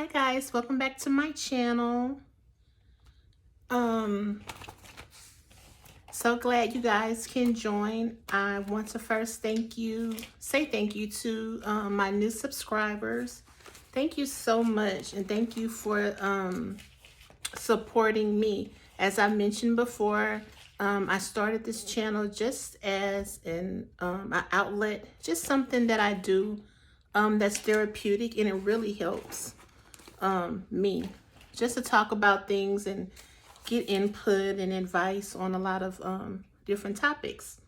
Hi guys, welcome back to my channel. So glad you guys can join. I want to first say thank you to my new subscribers. Thank you so much, and thank you for supporting me. As I mentioned before, I started this channel just as an outlet, just something that I do that's therapeutic, and it really helps me just to talk about things and get input and advice on a lot of different topics.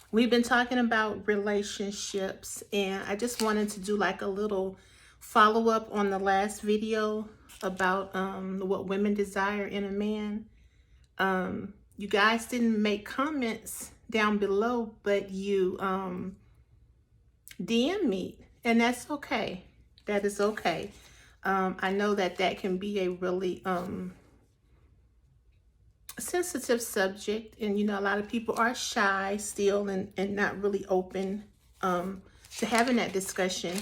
We've been talking about relationships, and I just wanted to do like a little follow-up on the last video about what women desire in a man. You guys didn't make comments down below, but you DM me, and that's okay. That is okay. I know that can be a really sensitive subject, and a lot of people are shy still and not really open to having that discussion.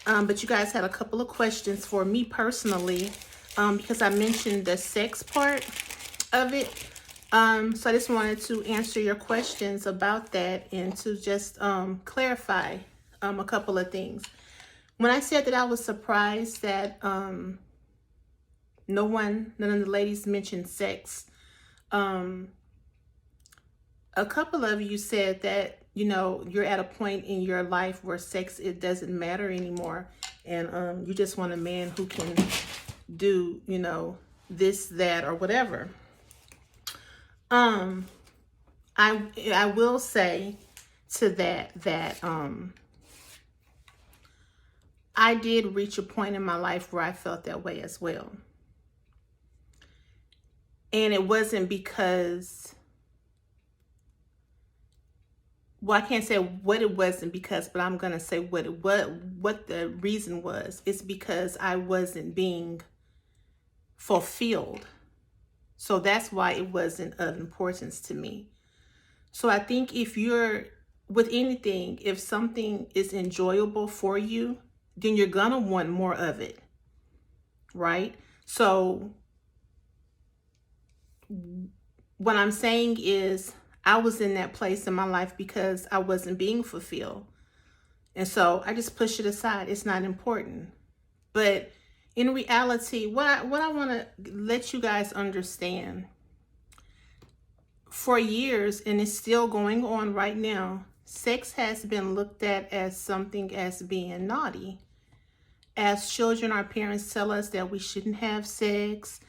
But you guys had a couple of questions for me personally because I mentioned the sex part of it. So I just wanted to answer your questions about that and to just clarify a couple of things. When I said that I was surprised that none of the ladies mentioned sex, a couple of you said that, you're at a point in your life where sex, it doesn't matter anymore. And you just want a man who can do, this, that, or whatever. I will say to that I did reach a point in my life where I felt that way as well. And it wasn't because, well, I can't say what it wasn't because, but I'm going to say what the reason was. It's because I wasn't being fulfilled. So that's why it wasn't of importance to me. So I think if you're with anything, if something is enjoyable for you, then you're going to want more of it, right? So what I'm saying is I was in that place in my life because I wasn't being fulfilled. And so I just push it aside. It's not important. But in reality, what I want to let you guys understand, for years, and it's still going on right now, sex has been looked at as something as being naughty. As children, our parents tell us that we shouldn't have sex.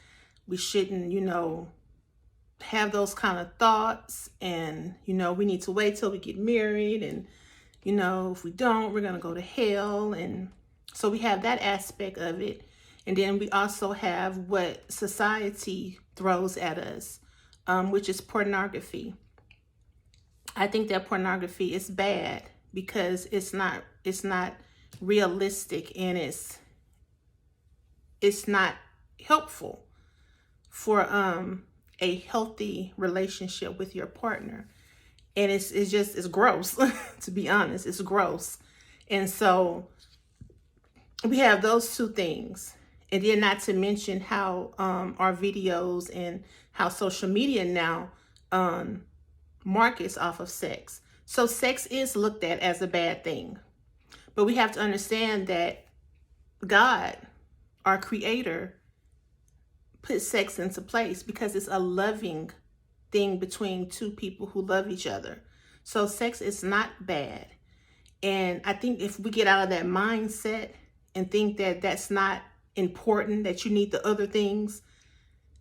We shouldn't, have those kind of thoughts. And, we need to wait till we get married. And, if we don't, we're going to go to hell. And so we have that aspect of it. And then we also have what society throws at us, which is pornography. I think that pornography is bad because it's not realistic, and it's not helpful for a healthy relationship with your partner. And it's gross. To be honest, it's gross. And so we have those two things. And then not to mention how our videos and how social media now markets off of sex. So sex is looked at as a bad thing. But we have to understand that God, our creator, put sex into place because it's a loving thing between two people who love each other. So sex is not bad. And I think if we get out of that mindset and think that that's not important, that you need the other things,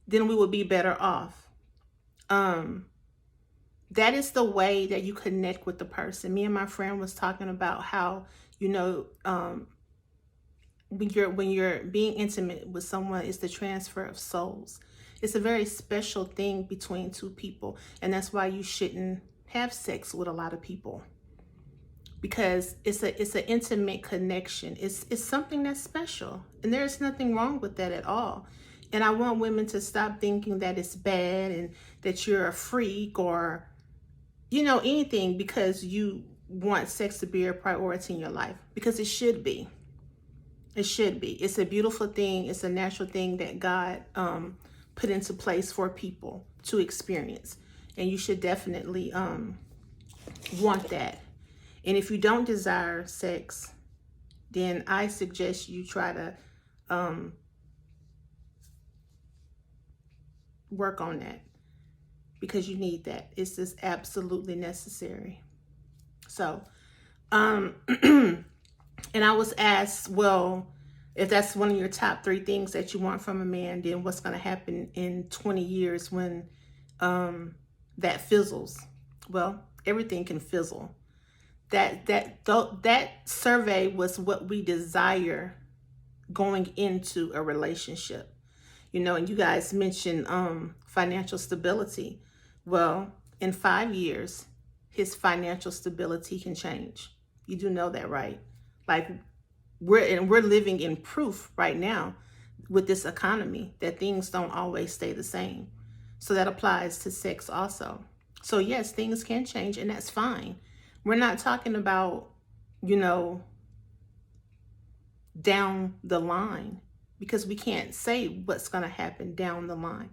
then we will be better off. That is the way that you connect with the person. Me and my friend was talking about how, when you're being intimate with someone, it's the transfer of souls. It's a very special thing between two people. And that's why you shouldn't have sex with a lot of people, because it's an intimate connection. It's something that's special, and there's nothing wrong with that at all. And I want women to stop thinking that it's bad and that you're a freak or, anything because you want sex to be a priority in your life, because it should be. It should be. It's a beautiful thing. It's a natural thing that God put into place for people to experience. And you should definitely want that. And if you don't desire sex, then I suggest you try to work on that, because you need that. It's just absolutely necessary. So, and I was asked, well, if that's one of your top 3 things that you want from a man, then what's going to happen in 20 years when that fizzles? Well, everything can fizzle. That survey was what we desire going into a relationship. You know, and you guys mentioned financial stability. Well, in 5 years, his financial stability can change. You do know that, right? Like, we're living in proof right now with this economy that things don't always stay the same. So that applies to sex also. So yes, things can change, and that's fine. We're not talking about, you know, down the line, because we can't say what's going to happen down the line.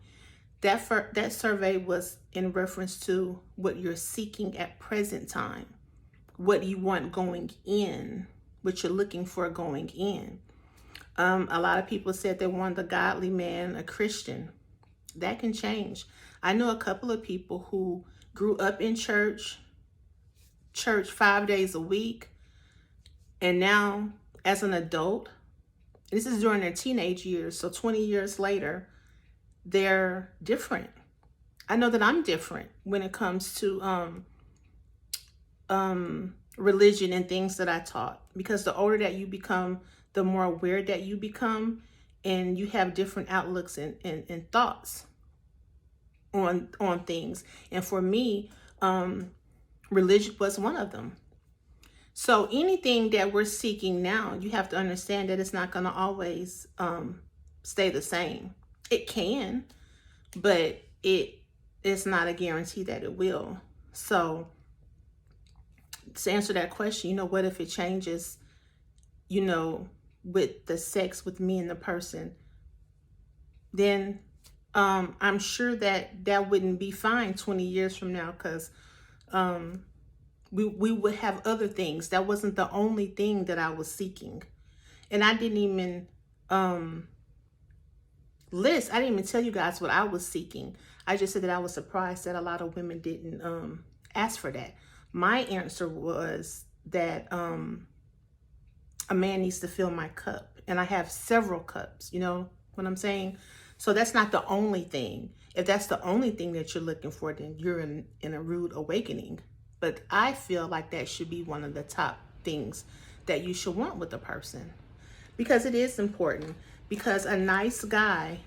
That survey was in reference to what you're seeking at present time, what you want going in, what you're looking for going in. A lot of people said they want a godly man, a Christian. That can change. I know a couple of people who grew up in church 5 days a week, and now as an adult, this is during their teenage years, so 20 years later, they're different. I know that I'm different when it comes to religion and things that I taught, because the older that you become, the more aware that you become, and you have different outlooks and thoughts on things. And for me, religion was one of them. So anything that we're seeking now, you have to understand that it's not going to always stay the same. It can, but it's not a guarantee that it will. So to answer that question, you know, what if it changes, you know, with the sex with me and the person? Then I'm sure that wouldn't be fine 20 years from now, because we would have other things. That wasn't the only thing that I was seeking. And I didn't even list. I didn't even tell you guys what I was seeking. I just said that I was surprised that a lot of women didn't ask for that. My answer was that a man needs to fill my cup. And I have several cups, you know what I'm saying? So that's not the only thing. If that's the only thing that you're looking for, then you're in a rude awakening. But I feel like that should be one of the top things that you should want with a person, because it is important. Because a nice guy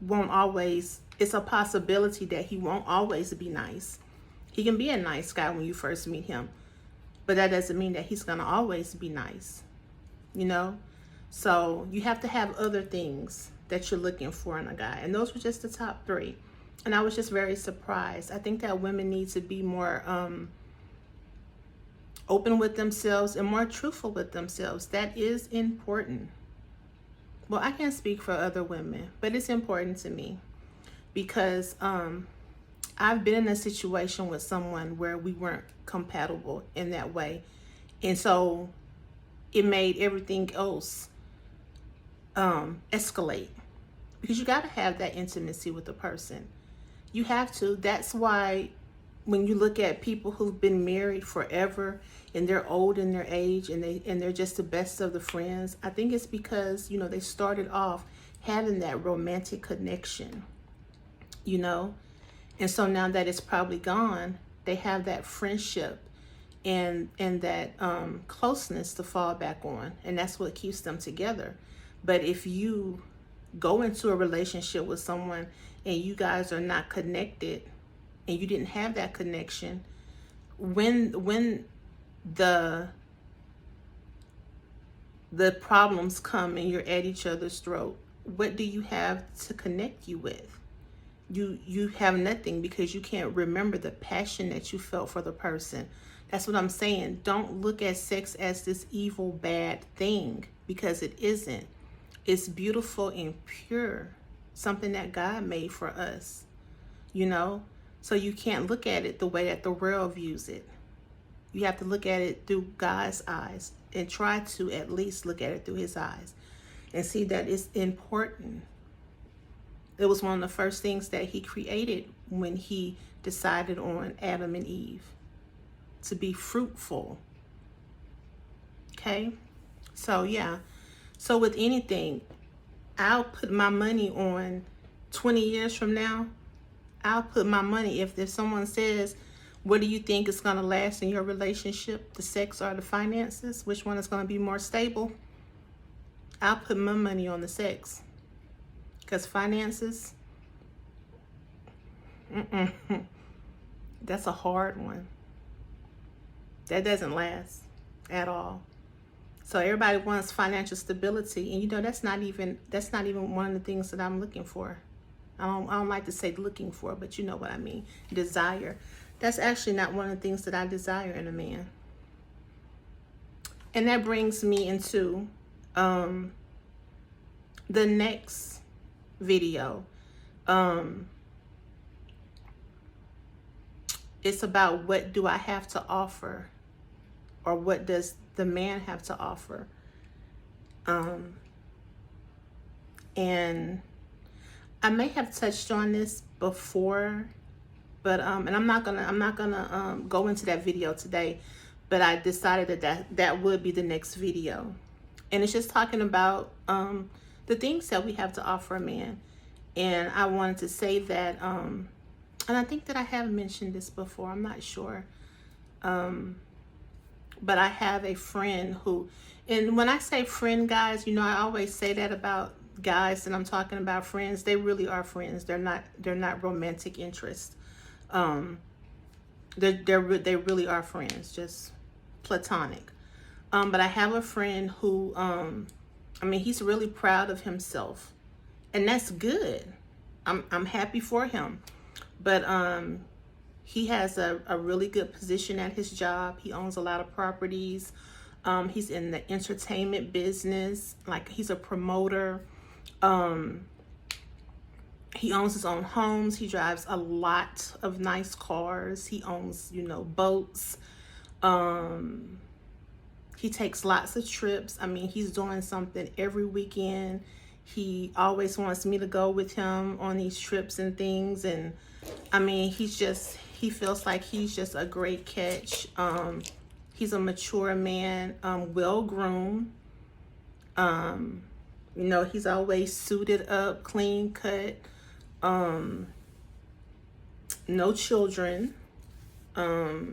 won't always, it's a possibility that he won't always be nice. He can be a nice guy when you first meet him, but that doesn't mean that he's going to always be nice, you know? So you have to have other things that you're looking for in a guy. And those were just the top 3. And I was just very surprised. I think that women need to be more open with themselves and more truthful with themselves. That is important. Well, I can't speak for other women, but it's important to me, because I've been in a situation with someone where we weren't compatible in that way. And so it made everything else escalate, because you got to have that intimacy with the person. You have to. That's why when you look at people who've been married forever and they're old in their age and they're just the best of the friends, I think it's because, you know, they started off having that romantic connection, you know, and so now that it's probably gone, they have that friendship and that closeness to fall back on, and that's what keeps them together. But if you go into a relationship with someone and you guys are not connected and you didn't have that connection, when the problems come and you're at each other's throat, what do you have to connect you with? You have nothing, because you can't remember the passion that you felt for the person. That's what I'm saying. Don't look at sex as this evil, bad thing, because it isn't. It's beautiful and pure, something that God made for us, you know? So you can't look at it the way that the world views it. You have to look at it through God's eyes, and try to at least look at it through his eyes and see that it's important. It was one of the first things that he created when he decided on Adam and Eve, to be fruitful. Okay? So yeah. So with anything, I'll put my money on 20 years from now. I'll put my money, if someone says, what do you think is going to last in your relationship, the sex or the finances? Which one is going to be more stable? I'll put my money on the sex. Because finances, that's a hard one. That doesn't last at all. So everybody wants financial stability, and you know that's not even one of the things that I'm looking for. I don't like to say looking for, but you know what I mean. Desire. That's actually not one of the things that I desire in a man. And that brings me into the next video. It's about, what do I have to offer, or what does the man have to offer? And I may have touched on this before, but and I'm not gonna go into that video today, but I decided that would be the next video, and it's just talking about the things that we have to offer a man. And I wanted to say that, and I think that I have mentioned this before, I'm not sure, but I have a friend who, and when I say friend, guys, you know, I always say that about guys that I'm talking about, friends. They really are friends. They're not romantic interests. They really are friends, just platonic. But I have a friend who, I mean, he's really proud of himself, and that's good. I'm happy for him. But he has a really good position at his job. He owns a lot of properties. He's in the entertainment business. Like, he's a promoter. He owns his own homes. He drives a lot of nice cars. He owns, you know, boats. He takes lots of trips. I mean, he's doing something every weekend. He always wants me to go with him on these trips and things. And I mean, he feels like he's just a great catch. He's a mature man, well-groomed. You know, he's always suited up, clean cut, no children.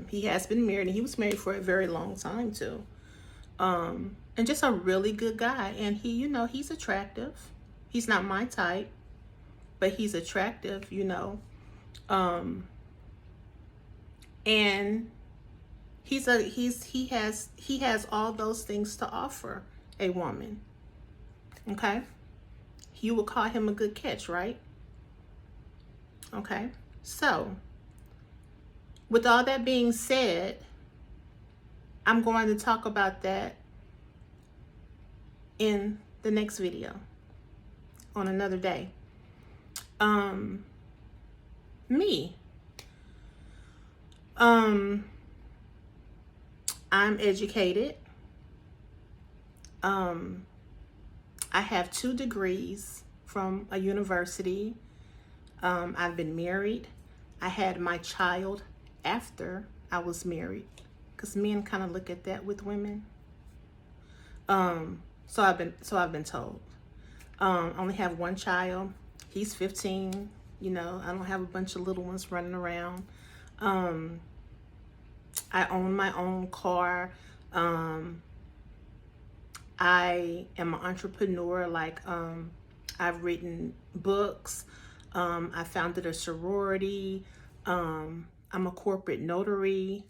He has been married, and he was married for a very long time too. And just a really good guy. And he, you know, he's attractive. He's not my type, but he's attractive, you know. And he has all those things to offer a woman. Okay? You would call him a good catch, right? Okay. So, with all that being said, I'm going to talk about that in the next video on another day. Me. I'm educated. I have 2 degrees from a university. I've been married. I had my child after I was married, because men kind of look at that with women. So I've been told. I only have 1 child. He's 15. You know, I don't have a bunch of little ones running around. I own my own car. I am an entrepreneur. Like, I've written books. I founded a sorority. I'm a corporate notary.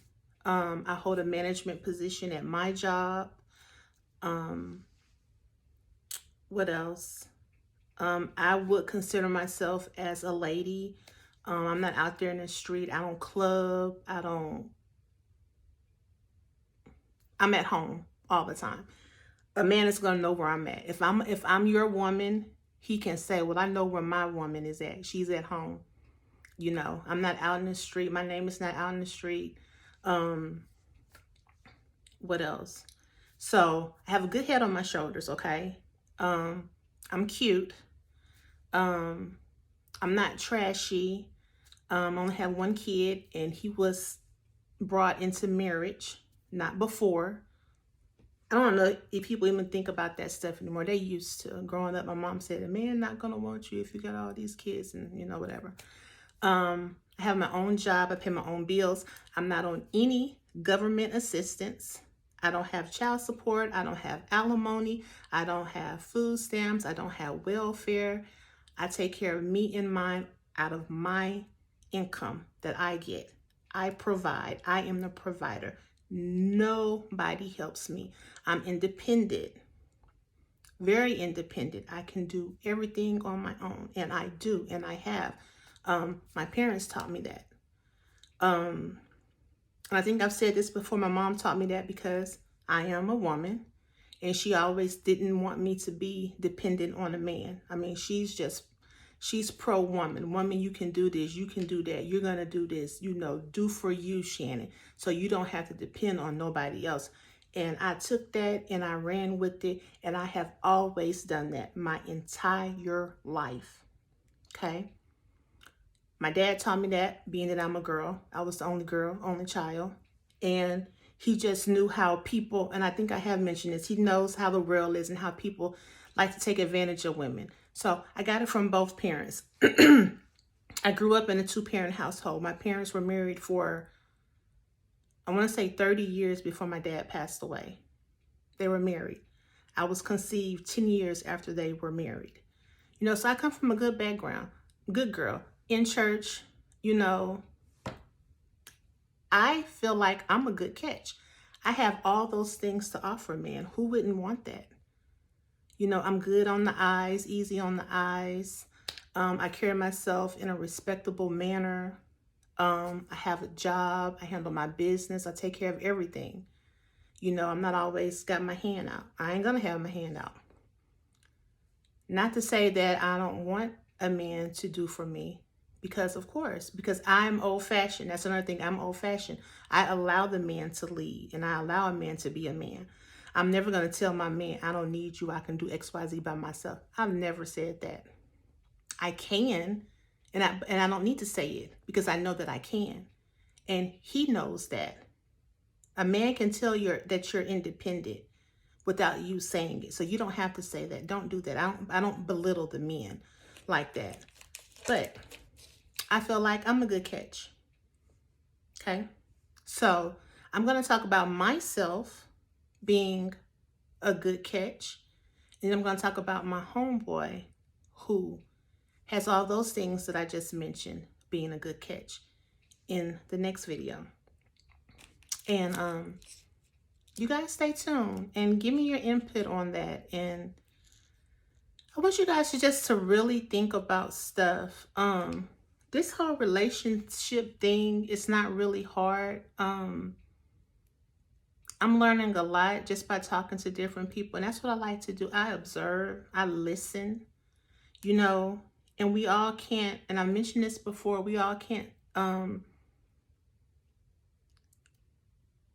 I hold a management position at my job. What else? I would consider myself as a lady. I'm not out there in the street. I don't club. I don't I'm at home all the time. A man is gonna know where I'm at. If I'm your woman, he can say, well, I know where my woman is at. She's at home. You know, I'm not out in the street. My name is not out in the street. What else? So I have a good head on my shoulders, okay? I'm cute. I'm not trashy. I only have one kid, and he was brought into marriage, not before. I don't know if people even think about that stuff anymore. They used to. Growing up, my mom said, a man not gonna want you if you got all these kids and, you know, whatever. I have my own job. I pay my own bills. I'm not on any government assistance. I don't have child support. I don't have alimony. I don't have food stamps. I don't have welfare. I take care of me and mine out of my income that I get. I provide. I am the provider. Nobody helps me. I'm independent, very independent. I can do everything on my own, and I do, and I have. My parents taught me that. And I think I've said this before. My mom taught me that because I am a woman, and she always didn't want me to be dependent on a man. I mean, she's pro-woman. Woman, you can do this, you can do that, you're gonna do this, you know, do for you, Shannon, so you don't have to depend on nobody else. And I took that and I ran with it, and I have always done that my entire life, okay? My dad taught me that, being that I'm a girl. I was the only girl, only child. And he just knew how people, and I think I have mentioned this, he knows how the world is and how people like to take advantage of women. So I got it from both parents. I grew up in a two-parent household. My parents were married for, I want to say 30 years before my dad passed away. They were married. I was conceived 10 years after they were married. You know, so I come from a good background, good girl. In church, you know, I feel like I'm a good catch. I have all those things to offer, man. Who wouldn't want that? You know, I'm good on the eyes, easy on the eyes. I carry myself in a respectable manner. I have a job. I handle my business. I take care of everything. You know, I'm not always got my hand out. I ain't gonna have my hand out. Not to say that I don't want a man to do for me. Because of course, because I'm old-fashioned. That's another thing. I'm old-fashioned. I allow the man to lead, and I allow a man to be a man. I'm never going to tell my man, I don't need you. I can do X, Y, Z by myself. I've never said that. I can, and I don't need to say it because I know that I can. And he knows that. A man can tell that you're independent without you saying it. So you don't have to say that. Don't do that. I don't belittle the men like that. But I feel like I'm a good catch. Okay? So I'm going to talk about myself being a good catch. And I'm going to talk about my homeboy who has all those things that I just mentioned being a good catch in the next video. And you guys stay tuned and give me your input on that. And I want you guys to really think about stuff. This whole relationship thing is not really hard. I'm learning a lot just by talking to different people. And that's what I like to do. I observe, I listen, you know, and we all can't, and I mentioned this before, we all can't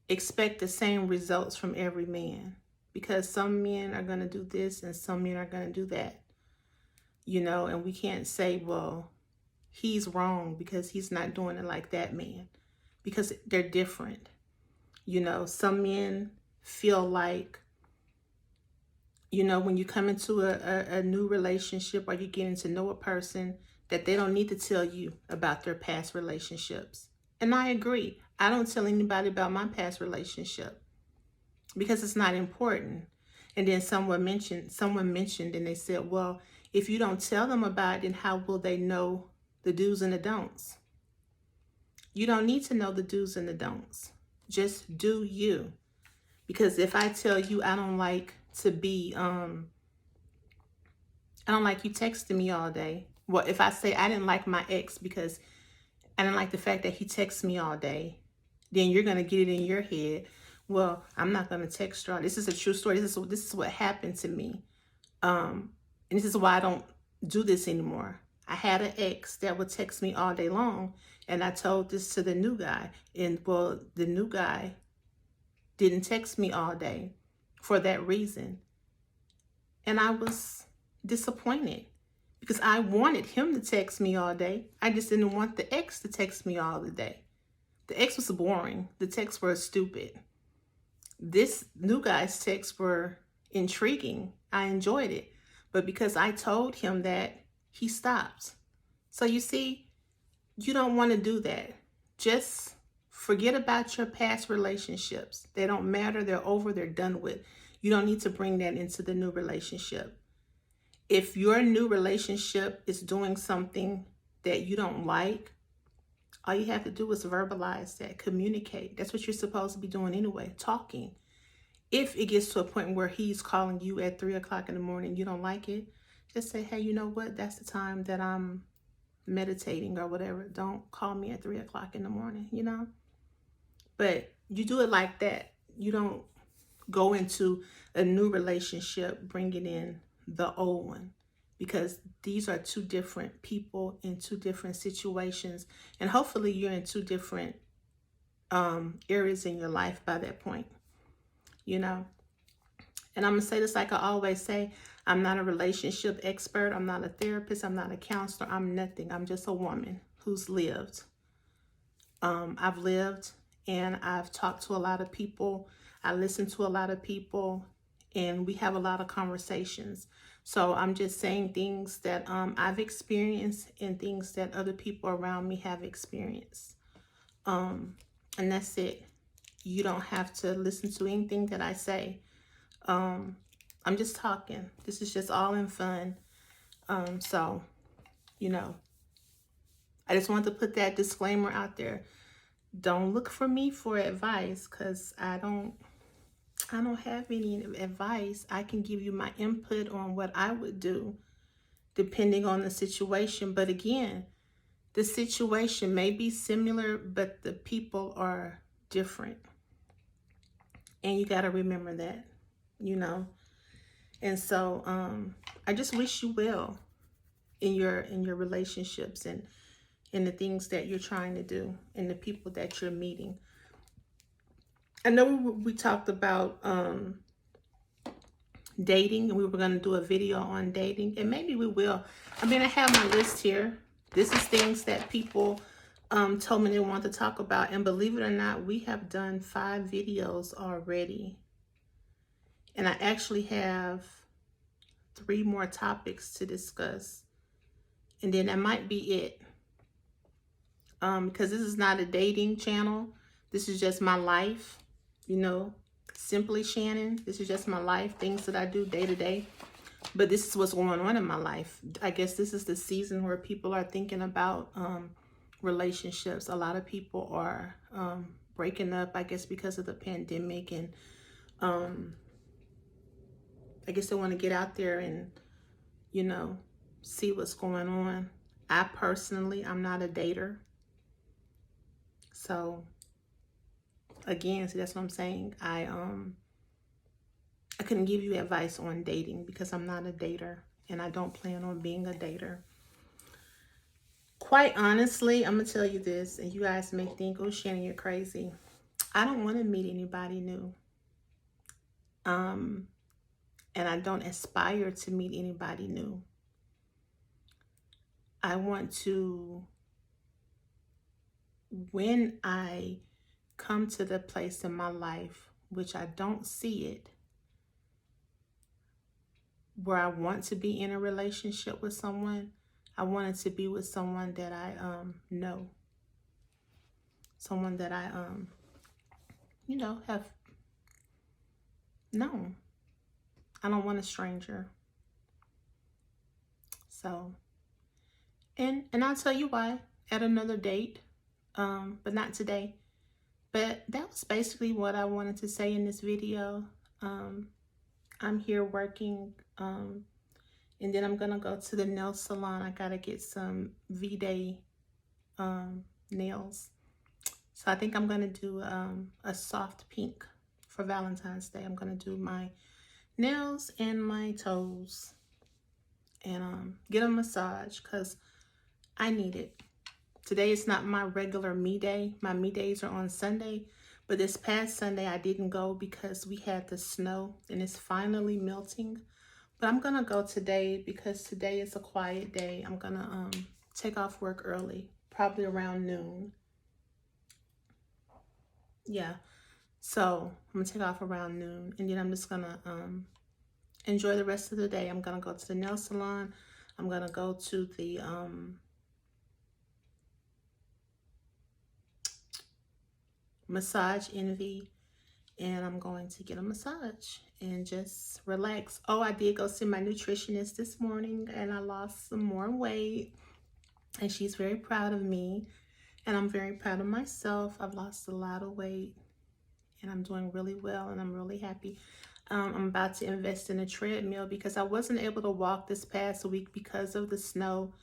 expect the same results from every man. Because some men are going to do this and some men are going to do that. You know, and we can't say, well, he's wrong because he's not doing it like that man, because they're different. You know, some men feel like, you know, when you come into a new relationship or you're getting to know a person, that they don't need to tell you about their past relationships. And I agree. I don't tell anybody about my past relationship because it's not important. And then someone mentioned and they said, well, if you don't tell them about it, then how will they know the do's and the don'ts? You don't need to know the do's and the don'ts. Just do you. Because if I tell you I don't like to be, I don't like you texting me all day. Well, if I say I didn't like my ex because I didn't like the fact that he texts me all day, then you're going to get it in your head, Well, I'm not going to text her. This is a true story. This is what happened to me. And this is why I don't do this anymore. I had an ex that would text me all day long, and I told this to the new guy. And well, the new guy didn't text me all day for that reason. And I was disappointed because I wanted him to text me all day. I just didn't want the ex to text me all the day. The ex was boring. The texts were stupid. This new guy's texts were intriguing. I enjoyed it. But because I told him that, he stopped. So you see, you don't want to do that. Just forget about your past relationships. They don't matter. They're over. They're done with. You don't need to bring that into the new relationship. If your new relationship is doing something that you don't like, all you have to do is verbalize that, communicate. That's what you're supposed to be doing anyway, talking. If it gets to a point where he's calling you at 3 o'clock in the morning, you don't like it, just say, hey, you know what? That's the time that I'm meditating or whatever. Don't call me at 3 o'clock in the morning, you know? But you do it like that. You don't go into a new relationship bringing in the old one, because these are two different people in two different situations. And hopefully you're in two different areas in your life by that point, you know? And I'm going to say this like I always say, I'm not a relationship expert. I'm not a therapist. I'm not a counselor. I'm nothing. I'm just a woman who's lived. I've lived and I've talked to a lot of people. I listen to a lot of people and we have a lot of conversations. So I'm just saying things that I've experienced and things that other people around me have experienced. And that's it. You don't have to listen to anything that I say. I'm just talking. This is just all in fun. So, you know, I just wanted to put that disclaimer out there. Don't look for me for advice, because I don't have any advice. I can give you my input on what I would do depending on the situation. But again, the situation may be similar, but the people are different. And you got to remember that, you know. And so I just wish you well in your relationships and in the things that you're trying to do and the people that you're meeting. I know we talked about dating, and we were going to do a video on dating, and maybe we will. I mean, I have my list here. This is things that people told me they want to talk about, and believe it or not, we have done 5 videos already. And I actually have 3 more topics to discuss. And then that might be it. Because this is not a dating channel. This is just my life. You know, simply Shannon. This is just my life. Things that I do day to day. But this is what's going on in my life. I guess this is the season where people are thinking about relationships. A lot of people are breaking up, I guess, because of the pandemic. And I guess they want to get out there and, you know, see what's going on. I personally, I'm not a dater. So, again, see, that's what I'm saying. I couldn't give you advice on dating because I'm not a dater. And I don't plan on being a dater. Quite honestly, I'm going to tell you this. And you guys may think, oh, Shannon, you're crazy. I don't want to meet anybody new. And I don't aspire to meet anybody new. I want to, when I come to the place in my life, which I don't see it, where I want to be in a relationship with someone, I want it to be with someone that I know. Someone that I, you know, have known. I don't want a stranger. So, and I'll tell you why at another date, but not today. But that was basically what I wanted to say in this video. I'm here working, and then I'm gonna go to the nail salon. I gotta get some V-Day nails. So I think I'm gonna do a soft pink for Valentine's Day. I'm going to do my nails and my toes and get a massage because I need it. Today is not my regular me day. My me days are on Sunday. But this past Sunday, I didn't go because we had the snow and it's finally melting. But I'm going to go today because today is a quiet day. I'm going to take off work early, probably around noon. Yeah. So I'm going to take off around noon. And then I'm just going to enjoy the rest of the day. I'm going to go to the nail salon. I'm going to go to the Massage Envy, and I'm going to get a massage and just relax. Oh, I did go see my nutritionist this morning and I lost some more weight, and she's very proud of me and I'm very proud of myself. I've lost a lot of weight and I'm doing really well and I'm really happy. I'm about to invest in a treadmill because I wasn't able to walk this past week because of the snow,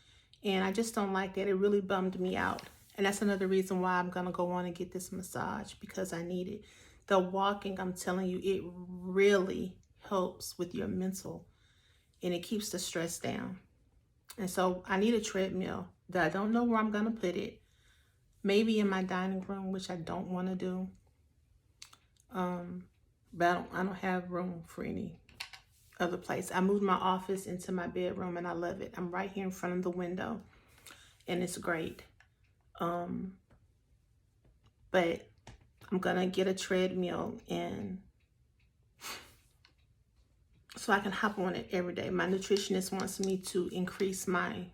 and I just don't like that. It really bummed me out. And that's another reason why I'm going to go on and get this massage, because I need it. The walking, I'm telling you, it really helps with your mental and it keeps the stress down. And so I need a treadmill that I don't know where I'm going to put it. Maybe in my dining room, which I don't want to do. But I don't have room for any other place. I moved my office into my bedroom and I love it. I'm right here in front of the window and it's great. But I'm gonna get a treadmill and so I can hop on it every day. My nutritionist wants me to increase my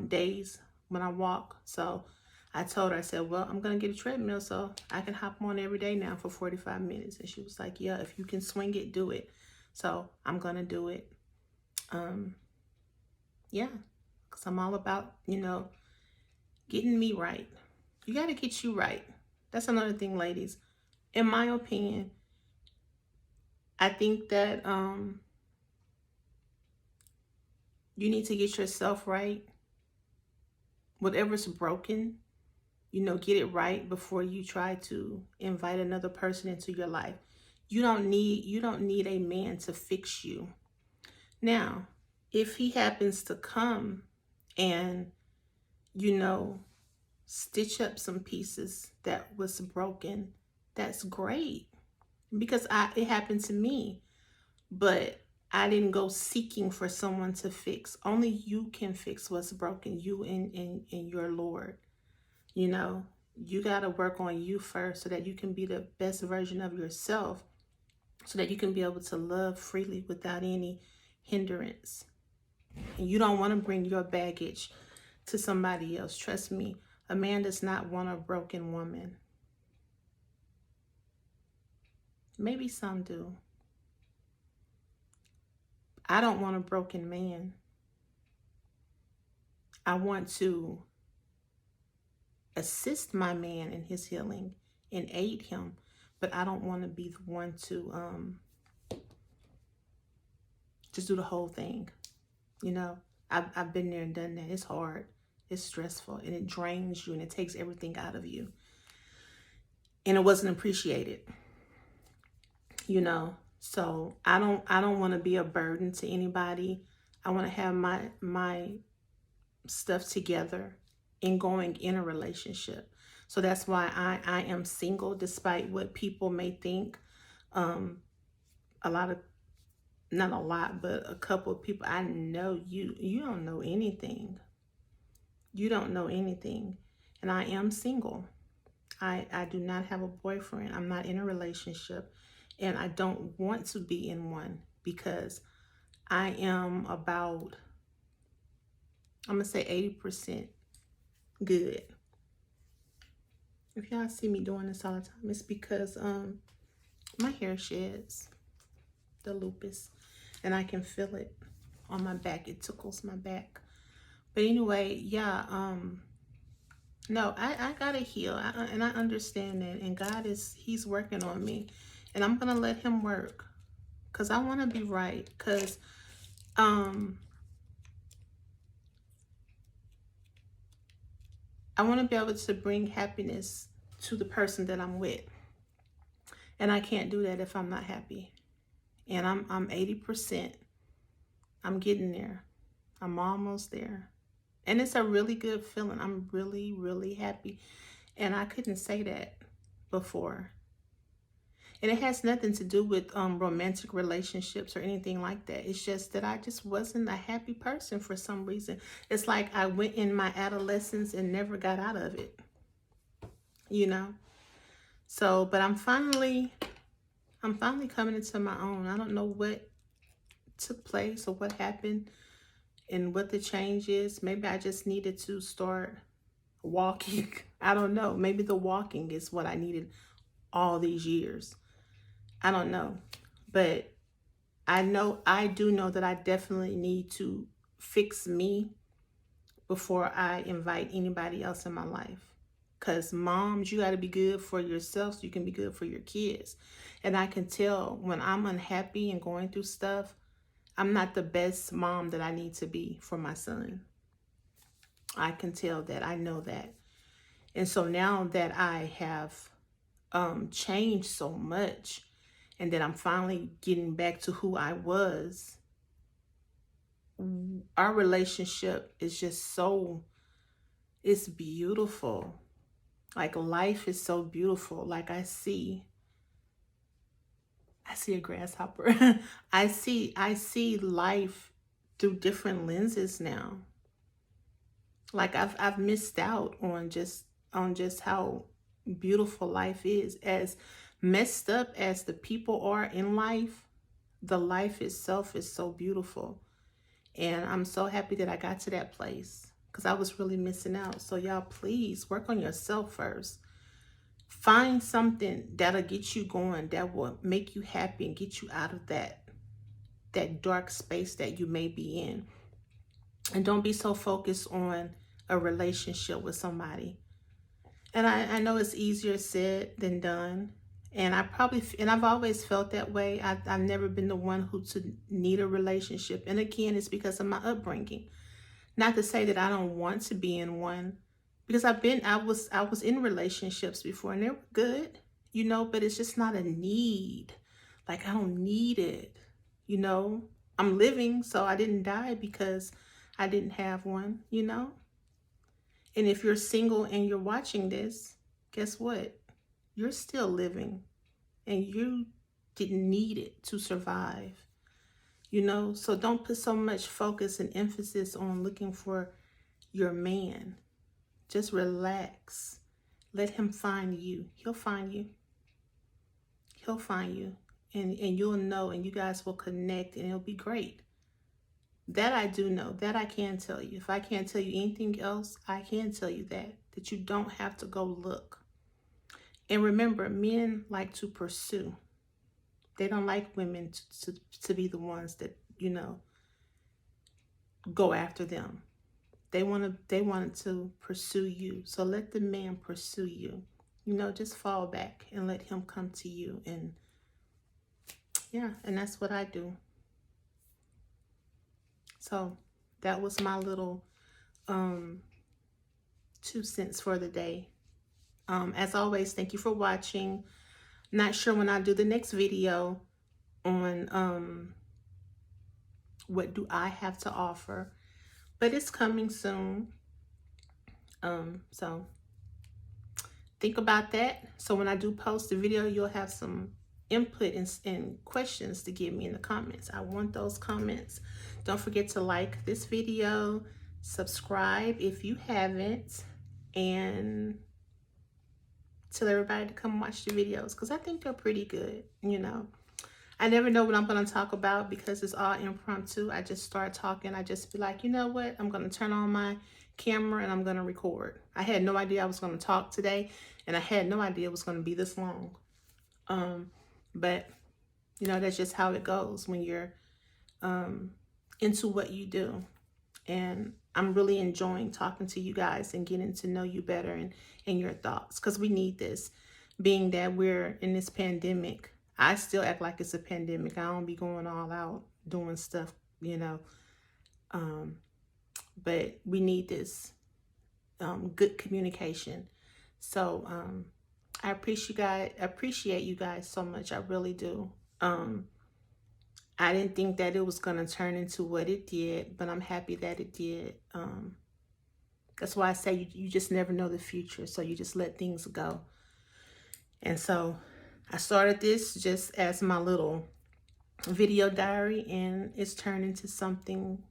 days when I walk. So I told her, I said, well, I'm gonna get a treadmill so I can hop on every day now for 45 minutes. And she was like, yeah, if you can swing it, do it. So I'm gonna do it. Yeah, because I'm all about, getting me right. You got to get you right. That's another thing, ladies. In my opinion, I think that you need to get yourself right. Whatever's broken, get it right before you try to invite another person into your life. You don't need a man to fix you. Now, if he happens to come and stitch up some pieces that was broken, that's great, because it happened to me, but I didn't go seeking for someone to fix. Only you can fix what's broken, you and your Lord. You got to work on you first so that you can be the best version of yourself, so that you can be able to love freely without any hindrance. And you don't want to bring your baggage to somebody else. Trust me, a man does not want a broken woman. Maybe some do. I don't want a broken man. I want to assist my man in his healing and aid him, but I don't want to be the one to just do the whole thing. I've been there and done that. It's hard, it's stressful, and it drains you and it takes everything out of you, and it wasn't appreciated. So I don't want to be a burden to anybody. I want to have my stuff together and going in a relationship. So that's why I am single, despite what people may think. Not a lot, but a couple of people, I know you don't know anything. You don't know anything. And I am single. I do not have a boyfriend. I'm not in a relationship. And I don't want to be in one because I am about, I'm going to say 80% good. If y'all see me doing this all the time, it's because my hair sheds, the lupus, and I can feel it on my back. It tickles my back. But anyway, yeah, no, I gotta heal, and I understand that, and God he's working on me, and I'm gonna let him work, because I want to be right, because I want to be able to bring happiness to the person that I'm with. And I can't do that if I'm not happy. And I'm 80%. I'm getting there. I'm almost there. And it's a really good feeling. I'm really, really happy. And I couldn't say that before. And it has nothing to do with romantic relationships or anything like that. It's just that I just wasn't a happy person for some reason. It's like I went in my adolescence and never got out of it, you know? So, but I'm finally coming into my own. I don't know what took place or what happened and what the change is. Maybe I just needed to start walking. I don't know. Maybe the walking is what I needed all these years. I don't know. But I do know that I definitely need to fix me before I invite anybody else in my life. Because moms, you got to be good for yourself so you can be good for your kids. And I can tell when I'm unhappy and going through stuff, I'm not the best mom that I need to be for my son. I can tell that. I know that. And so now that I have changed so much and that I'm finally getting back to who I was, our relationship is just so, it's beautiful. Like life is so beautiful. Like I see a grasshopper. I see life through different lenses now. Like I've missed out on just how beautiful life is. As messed up as the people are in life, the life itself is so beautiful. And I'm so happy that I got to that place because I was really missing out. So y'all, please work on yourself first. Find something that'll get you going, that will make you happy and get you out of that dark space that you may be in. And don't be so focused on a relationship with somebody. And I know it's easier said than done. And I've always felt that way. I've never been the one who to need a relationship. And again, it's because of my upbringing. Not to say that I don't want to be in one, because I was in relationships before and they were good, you know, but it's just not a need. Like I don't need it, you know. I'm living, so I didn't die because I didn't have one, you know. And if you're single and you're watching this, guess what? You're still living and you didn't need it to survive, you know? So don't put so much focus and emphasis on looking for your man. Just relax. Let him find you. He'll find you. He'll find you. And you'll know, and you guys will connect, and it'll be great. That I do know. That I can tell you. If I can't tell you anything else, I can tell you that you don't have to go look. And remember, men like to pursue. They don't like women to be the ones that, you know, go after them. They want to pursue you. So let the man pursue you. You know, just fall back and let him come to you. And yeah, and that's what I do. So that was my little 2 cents for the day. As always, thank you for watching. Not sure when I do the next video on what do I have to offer, but it's coming soon. So think about that. So when I do post the video, you'll have some input and questions to give me in the comments. I want those comments. Don't forget to like this video, subscribe if you haven't, and tell everybody to come watch the videos because I think they're pretty good, you know. I never know what I'm going to talk about because it's all impromptu. I just start talking. I just be like, you know what? I'm going to turn on my camera and I'm going to record. I had no idea I was going to talk today, and I had no idea it was going to be this long. But, you know, that's just how it goes when you're into what you do. And I'm really enjoying talking to you guys and getting to know you better and your thoughts, because we need this. Being that we're in this pandemic, I still act like it's a pandemic. I don't be going all out doing stuff, you know. But we need this good communication. So I appreciate you guys so much. I really do. I didn't think that it was gonna turn into what it did, but I'm happy that it did. That's why I say you just never know the future, so you just let things go. And so I started this just as my little video diary, and it's turned into something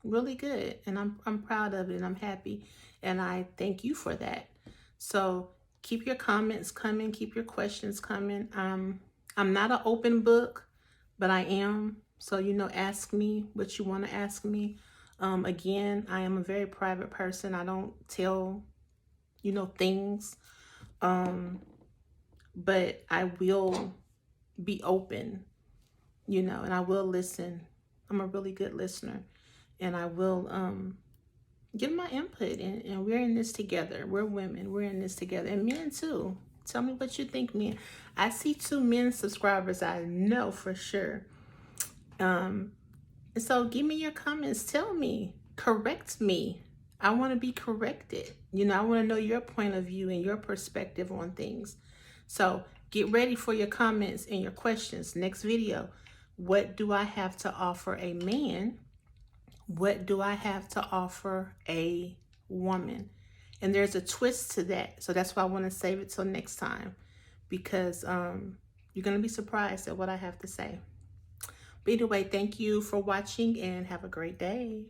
really good, and I'm proud of it, and I'm happy, and I thank you for that. So keep your comments coming, keep your questions coming. I'm not an open book, but I am. So, you know, ask me what you want to ask me. Again, I am a very private person. I don't tell, you know, things. But I will be open, you know, and I will listen. I'm a really good listener, and I will give my input, and we're in this together. We're women, we're in this together, and men too. Tell me what you think, men. I see 2 men subscribers, I know for sure. And so give me your comments. Tell me, correct me. I want to be corrected. You know, I want to know your point of view and your perspective on things. So get ready for your comments and your questions. Next video, what do I have to offer a man? What do I have to offer a woman? And there's a twist to that. So that's why I want to save it till next time, because you're going to be surprised at what I have to say. But anyway, thank you for watching and have a great day.